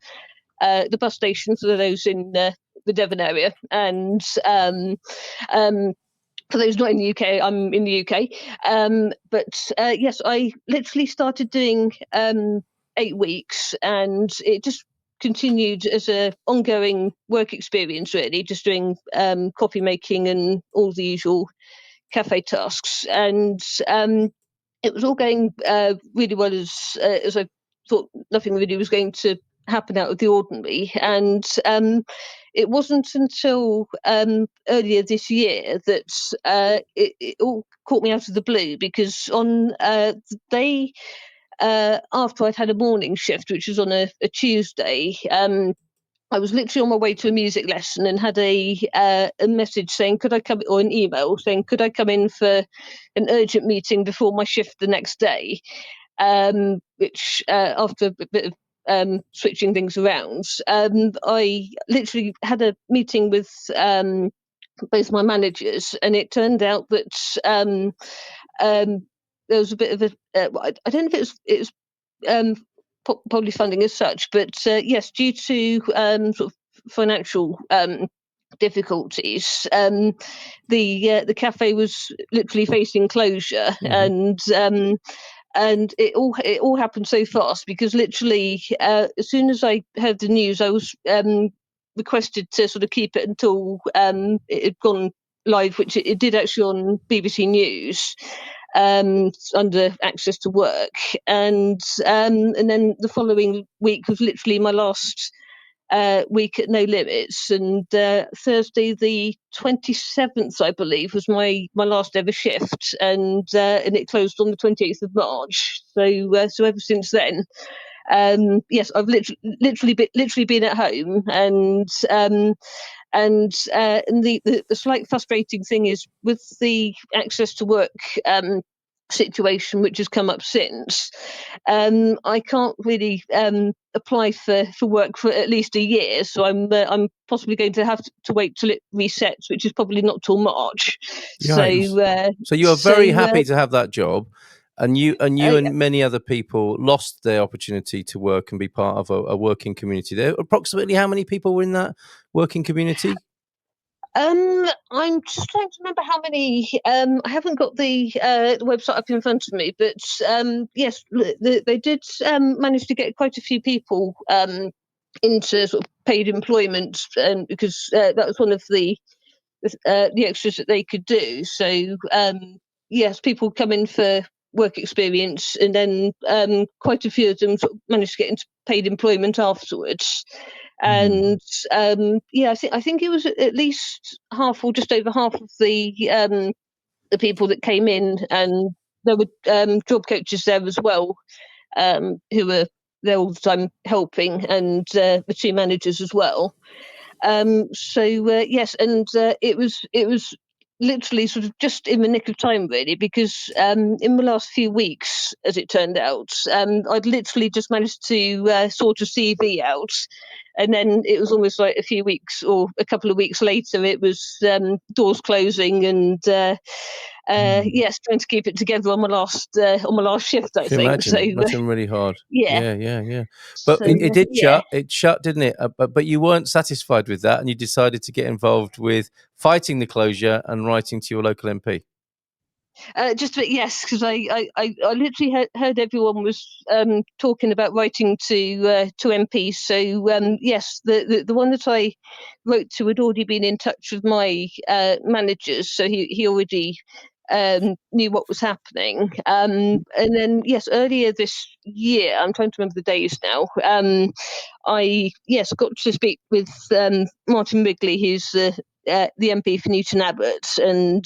the bus station for those in the Devon area. And for those not in the UK, I'm in the UK. But yes, I literally started doing 8 weeks, and it just continued as a ongoing work experience. Really, just doing coffee making and all the usual cafe tasks, and it was all going really well as I thought. Nothing really was going to happen out of the ordinary, and it wasn't until earlier this year that it all caught me out of the blue, because on the day after I'd had a morning shift, which was on a Tuesday. I was literally on my way to a music lesson and had a message saying, could I come, or an email saying, could I come in for an urgent meeting before my shift the next day? Which, after a bit of switching things around, I literally had a meeting with both my managers, and it turned out that there was a bit of I don't know if it was um, probably funding as such, but yes, due to sort of financial difficulties, the cafe was literally facing closure, and it all happened so fast, because literally as soon as I heard the news, I was requested to sort of keep it until it had gone live, which it did actually on BBC News under Access to Work, and then the following week was literally my last week at No Limits, and Thursday the 27th, I believe, was my last ever shift, and it closed on the 28th of March. So ever since then, yes, I've literally been at home, and the slight frustrating thing is with the Access to Work situation which has come up since, I can't really apply for work for at least a year, so I'm possibly going to have to wait till it resets, which is probably not till March. So you are very happy So to have that job, and you yeah. and many other people lost their opportunity to work and be part of a working community. There, approximately how many people were in that working community? I'm just trying to remember how many. I haven't got the website up in front of me, but yes, they did manage to get quite a few people into sort of paid employment, because that was one of the extras that they could do. So yes, people come in for work experience, and then quite a few of them sort of managed to get into paid employment afterwards. And yeah, I think it was at least half, or just over half of the people that came in, and there were job coaches there as well, who were there all the time helping, and the two managers as well. Yes, and it was literally sort of just in the nick of time, really, because in the last few weeks, as it turned out, I'd literally just managed to sort a CV out, and then it was almost like a few weeks or a couple of weeks later, it was doors closing, and yes, trying to keep it together on my last shift, I Can you think. So imagine? Must have been really hard. yeah, Yeah. But so it did yeah. shut. It shut, didn't it? But you weren't satisfied with that, and you decided to get involved with fighting the closure and writing to your local MP. Just a bit, yes, because I literally heard everyone was talking about writing to MPs. So yes, the one that I wrote to had already been in touch with my managers, so he already knew what was happening. And then, yes, earlier this year, I'm trying to remember the days now, I got to speak with Martin Wrigley, who's the MP for Newton Abbot, and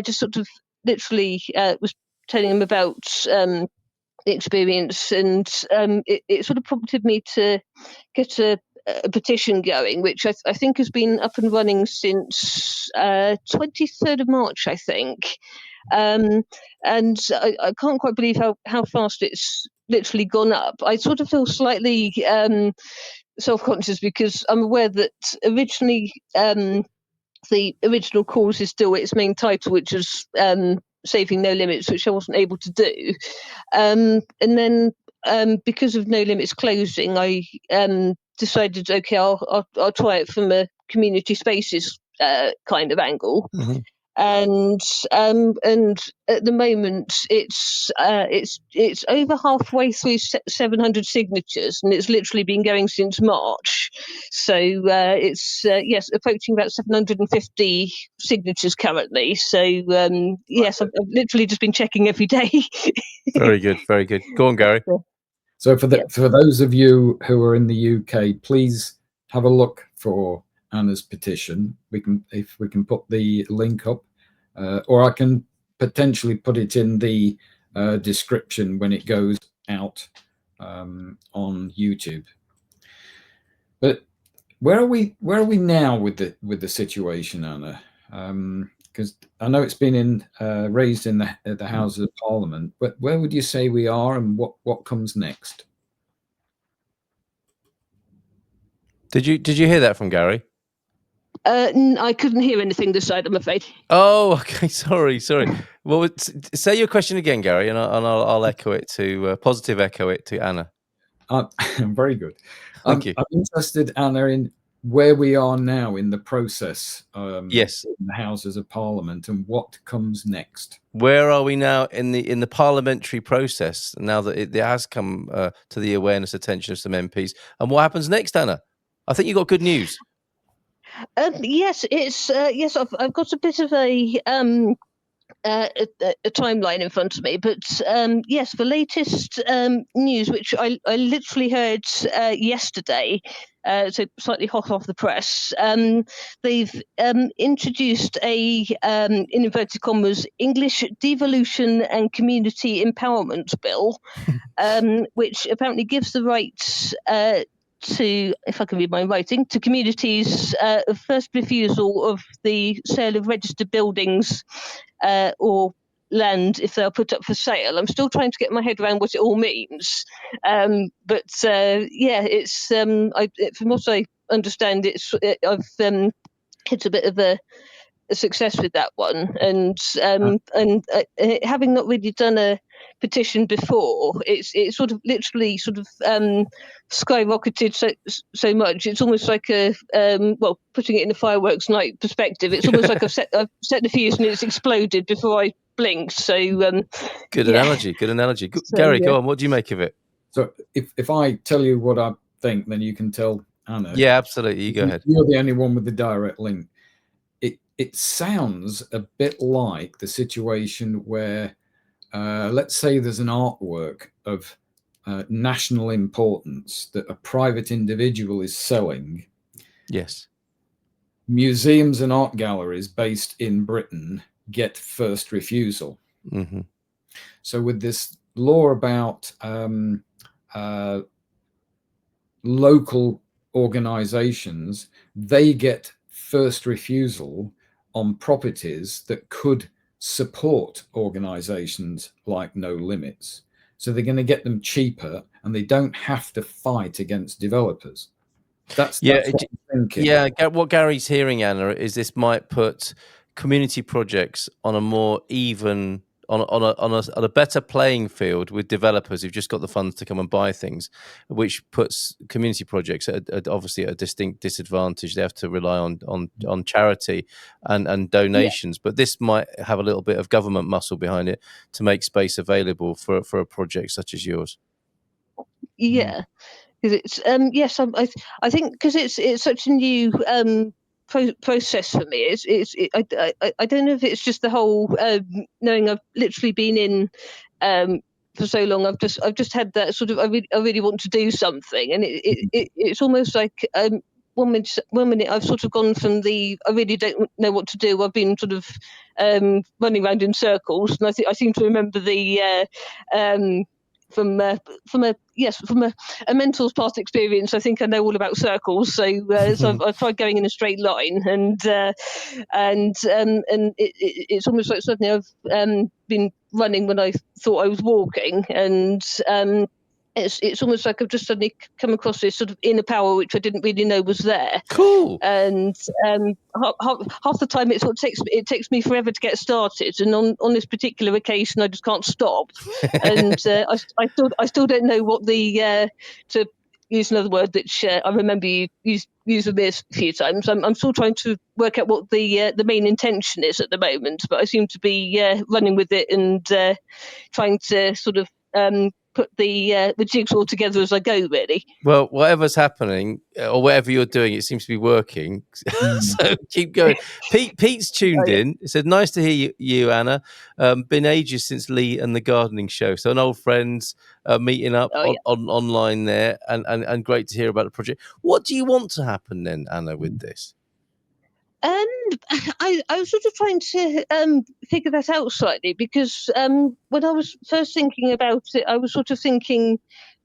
just sort of literally was telling him about the experience, and it sort of prompted me to get a petition going, which I think has been up and running since 23rd of March, I think. And I can't quite believe how fast it's literally gone up. I sort of feel slightly self-conscious because I'm aware that originally the original cause is still its main title, which is Saving No Limits, which I wasn't able to do. And then because of No Limits closing, I decided, okay, I'll try it from a community spaces kind of angle. Mm-hmm. And at the moment it's over halfway through 700 signatures, and it's literally been going since March. So it's approaching about 750 signatures currently. So yes, I've literally just been checking every day. Very good, very good. Go on, Gary. So for those of you who are in the UK, please have a look for Anna's petition. If we can put the link up, or I can potentially put it in the description when it goes out on YouTube. But where are we now with the situation, Anna? Because I know it's been raised in the Houses of Parliament, but where would you say we are, and what comes next? Did you hear that from Gary? I couldn't hear anything this side, I'm afraid. Oh, okay. Sorry. Well, say your question again, Gary, and I'll echo it to positive echo it to Anna. Very good. Thank you. I'm interested, Anna, in where we are now in the process. Yes. In the Houses of Parliament, and what comes next. Where are we now in the parliamentary process? Now that it has come to the awareness, attention of some MPs, and what happens next, Anna? I think you got good news. Yes, it's yes. I've got a bit of a timeline in front of me, but yes, the latest news, which I literally heard yesterday, so slightly hot off the press. They've introduced a, in inverted commas, English devolution and community empowerment bill, which apparently gives the rights to, if I can read my writing, to communities of first refusal of the sale of registered buildings or land if they're put up for sale. I'm still trying to get my head around what it all means. But it's from what I understand, I've hit a bit of a success with that one, and having not really done a petition before, it's sort of literally sort of skyrocketed so much. It's almost like a putting it in a fireworks night perspective, it's almost like I've set the fuse and it's exploded before I blinked. So good analogy. So, Gary, go on. What do you make of it? So if I tell you what I think, then you can tell Anna. Yeah, absolutely. You go ahead. You're the only one with the direct link. It sounds a bit like the situation where, let's say there's an artwork of national importance that a private individual is selling. Yes. Museums and art galleries based in Britain get first refusal. Mm-hmm. So with this law about local organizations, they get first refusal on properties that could support organizations like No Limits. So they're going to get them cheaper, and they don't have to fight against developers. That's what I'm thinking. Yeah, what Gary's hearing, Anna, is this might put community projects on a more even, on a better playing field with developers who've just got the funds to come and buy things, which puts community projects obviously at a distinct disadvantage. They have to rely on charity and donations, but this might have a little bit of government muscle behind it to make space available for a project such as yours. Yeah. Because it's yes, I think because it's such a new process for me. I don't know if it's just the whole knowing I've literally been in for so long. I've just had that sort of I really want to do something, and it's almost like one minute I've sort of gone from the I really don't know what to do. I've been sort of running around in circles, and I seem to remember the from a mentor's past experience. I think I know all about circles, so I've tried going in a straight line, and it's almost like suddenly I've been running when I thought I was walking, and it's almost like I've just suddenly come across this sort of inner power which I didn't really know was there. Cool. And half the time it sort of takes me forever to get started, and on this particular occasion I just can't stop. And I still don't know what the to use another word which I remember you used with me a few times. I'm still trying to work out what the main intention is at the moment, but I seem to be running with it and trying to sort of put the jigsaw together as I go, really. Well, whatever's happening or whatever you're doing, it seems to be working. So keep going. Pete's tuned in. He said, "Nice to hear you, Anna. Been ages since Lee and the gardening show. So an old friends meeting up online there, and great to hear about the project. What do you want to happen then, Anna, with this?" I was sort of trying to figure that out slightly, because when I was first thinking about it, I was sort of thinking,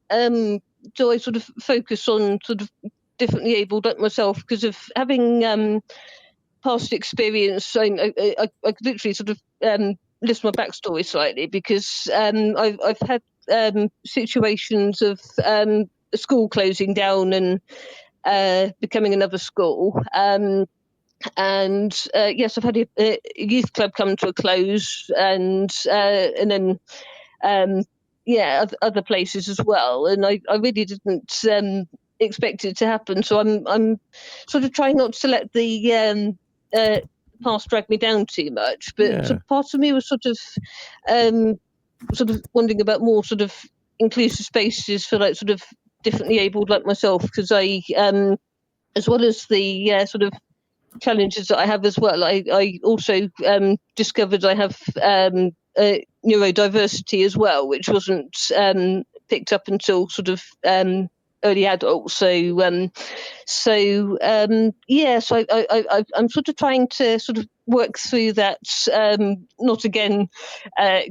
do I sort of focus on sort of differently abled like myself? Because of having past experience, I could literally sort of list my backstory slightly, because I've had situations of a school closing down and becoming another school. And yes, I've had a youth club come to a close, and then other places as well. And I really didn't expect it to happen. So I'm sort of trying not to let the past drag me down too much. But sort of part of me was sort of wondering about more sort of inclusive spaces for like sort of differently abled like myself, because I as well as the sort of challenges that I have as well, I also discovered I have neurodiversity as well, which wasn't picked up until sort of early adult. I'm sort of trying to sort of work through that not again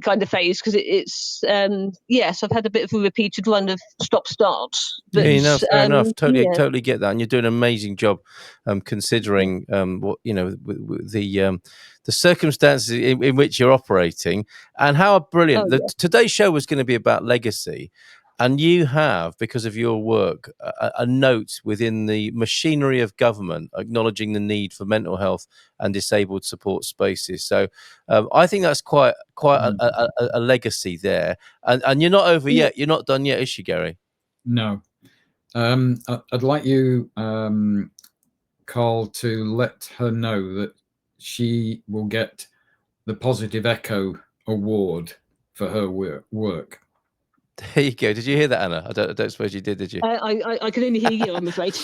kind of phase, because it's yes, I've had a bit of a repeated run of stop starts. But Fair enough. Totally get that, and you're doing an amazing job, considering what with the circumstances in which you're operating, and how brilliant. Today's show was going to be about legacy, and you have, because of your work, a note within the machinery of government acknowledging the need for mental health and disabled support spaces. So I think that's quite a legacy there, and you're not over yet. You're not done yet, is she, Gary? No. I'd like you, Carl, to let her know that she will get the Positive Echo Award for her work. There you go. Did you hear that, Anna? I don't suppose you did you? I can only hear you, I'm afraid.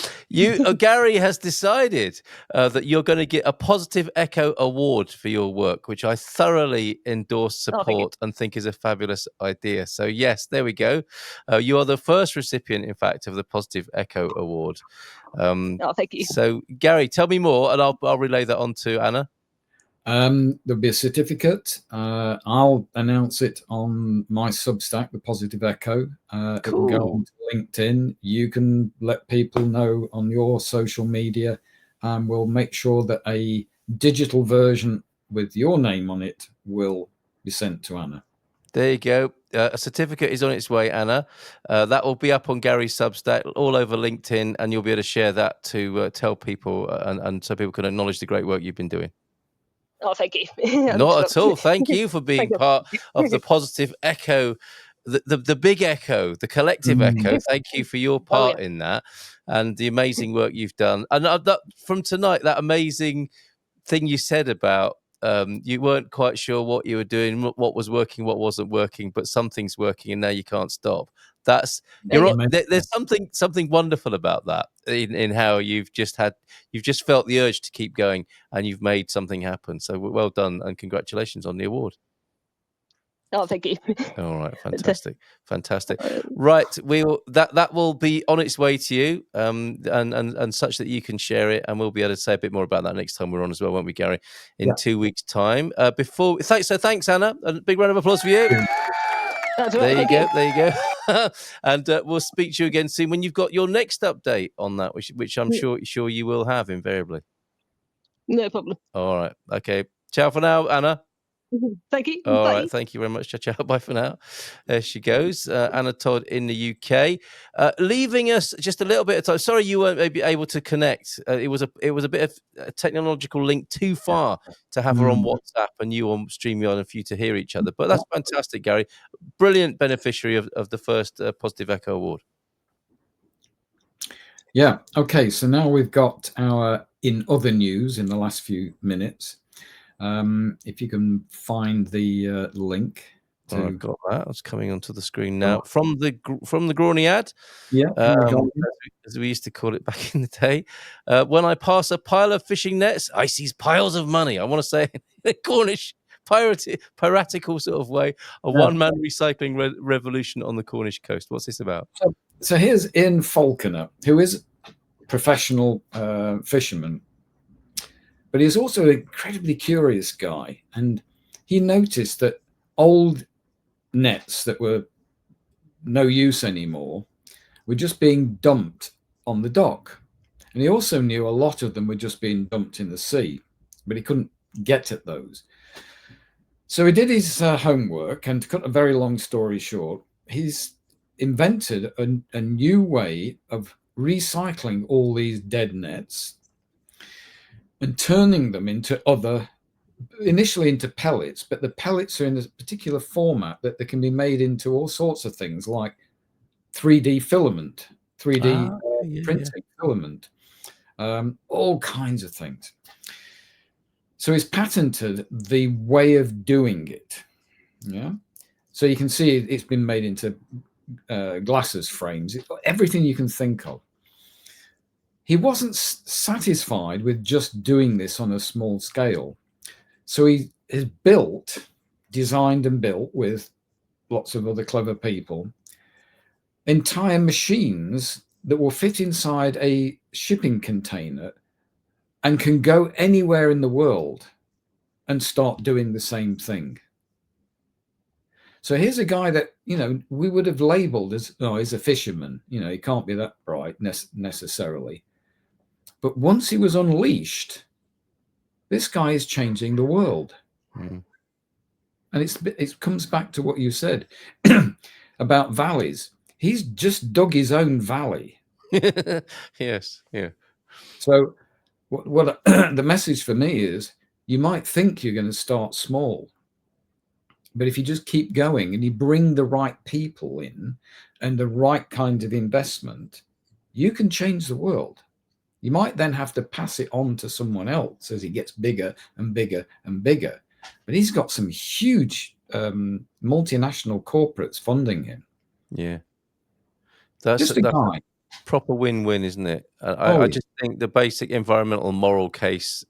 Gary has decided that you're going to get a Positive Echo Award for your work, which I thoroughly endorse, support, and think is a fabulous idea. So yes, there we go. You are the first recipient, in fact, of the Positive Echo Award. Thank you. So Gary, tell me more, and I'll relay that on to Anna. There'll be a certificate. I'll announce it on my Substack, the Positive Echo. Cool. It will go on to LinkedIn. You can let people know on your social media, and we'll make sure that a digital version with your name on it will be sent to Anna. There you go. A certificate is on its way, Anna. That will be up on Gary's Substack, all over LinkedIn, and you'll be able to share that to tell people, and so people can acknowledge the great work you've been doing. Oh, thank you. Not at all. Thank you for being part of the Positive Echo, the big echo, the collective echo. Thank you for your part in that, and the amazing work you've done. And from tonight, that amazing thing you said about you weren't quite sure what you were doing, what was working, what wasn't working, but something's working, and now you can't stop. That's Yeah. there's something wonderful about that in how you've just felt the urge to keep going and you've made something happen. So well done and congratulations on the award. Oh, thank you. All right, fantastic. Right, that will be on its way to you, and such that you can share it, and we'll be able to say a bit more about that next time we're on as well, won't we, Gary? In 2 weeks' time. Thanks, Anna. A big round of applause for you. That's right. Thank you. There you go. And we'll speak to you again soon when you've got your next update on that, which I'm sure you will have invariably. No problem. All right, okay. Ciao for now, Anna. Thank you. All Bye. right, thank you very much. Ciao, ciao. Bye for now. There she goes, Anna Todd in the UK, leaving us just a little bit of time. Sorry, you weren't maybe able to connect. It was a bit of a technological link too far to have her on WhatsApp and you on StreamYard and for you to hear each other. But that's fantastic, Gary. Brilliant beneficiary of the first Positive Echo Award. Yeah. Okay. So now we've got our in other news in the last few minutes. If you can find the link. I've got that. It's coming onto the screen now from the Grawny ad. Yeah, as we used to call it back in the day. When I pass a pile of fishing nets, I sees piles of money. I want to say in a Cornish piratical sort of way, a one-man recycling revolution on the Cornish coast. What's this about? So here's Ian Falconer, who is a professional fisherman, but he's also an incredibly curious guy. And he noticed that old nets that were no use anymore were just being dumped on the dock. And he also knew a lot of them were just being dumped in the sea, but he couldn't get at those. So he did his homework, and to cut a very long story short, he's invented a new way of recycling all these dead nets and turning them into initially into pellets, but the pellets are in a particular format that they can be made into all sorts of things like 3D filament, 3D printing filament, all kinds of things. So he's patented the way of doing it. Yeah. So you can see it's been made into glasses frames, everything you can think of. He wasn't satisfied with just doing this on a small scale. So he has designed and built with lots of other clever people, entire machines that will fit inside a shipping container and can go anywhere in the world and start doing the same thing. So here's a guy that, we would have labeled as, he's a fisherman. He can't be that bright necessarily. But once he was unleashed, this guy is changing the world. And it comes back to what you said about valleys. He's just dug his own valley. Yes, yeah. So what the message for me is, you might think you're going to start small, but if you just keep going and you bring the right people in and the right kind of investment, you can change the world. You might then have to pass it on to someone else as he gets bigger and bigger and bigger. But he's got some huge multinational corporates funding him. Yeah. That's just a guy. Proper win-win, isn't it? I just think the basic environmental moral case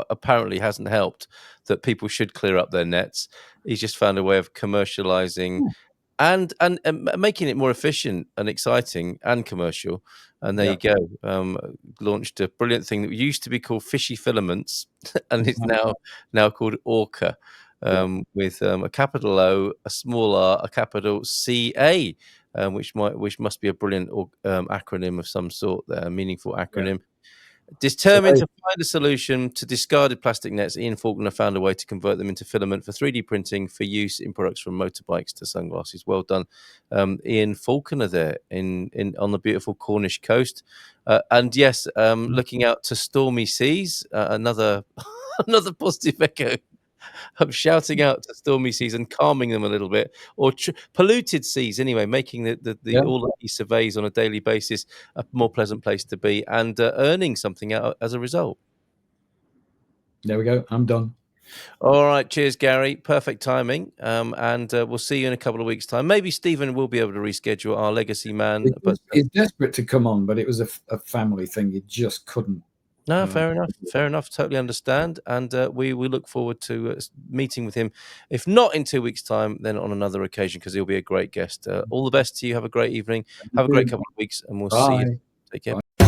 apparently hasn't helped, that people should clear up their nets. He's just found a way of commercializing and making it more efficient and exciting and commercial. And there you go. Launched a brilliant thing that used to be called Fishy Filaments, and it's now called Orca, with a capital O, a small r, a capital CA. Which must be a brilliant acronym of some sort, a meaningful acronym. Determined to find a solution to discarded plastic nets, Ian Faulkner found a way to convert them into filament for 3D printing for use in products from motorbikes to sunglasses. Well done, Ian Faulkner there on the beautiful Cornish coast. And yes, looking out to stormy seas, another positive echo. I'm shouting out to stormy seas and calming them a little bit, or polluted seas anyway, making the all of these surveys on a daily basis a more pleasant place to be, and earning something out as a result. There we go. I'm done. All right, cheers, Gary. Perfect timing. And we'll see you in a couple of weeks' time. Maybe Stephen will be able to reschedule, our legacy man. But He's desperate to come on, but it was a family thing. He just couldn't. no, fair enough. Fair enough. Totally understand. And we look forward to meeting with him. If not in 2 weeks' time, then on another occasion, because he'll be a great guest. All the best to you. Have a great evening. Have a great couple of weeks, and we'll see you. Bye. Take care. Bye.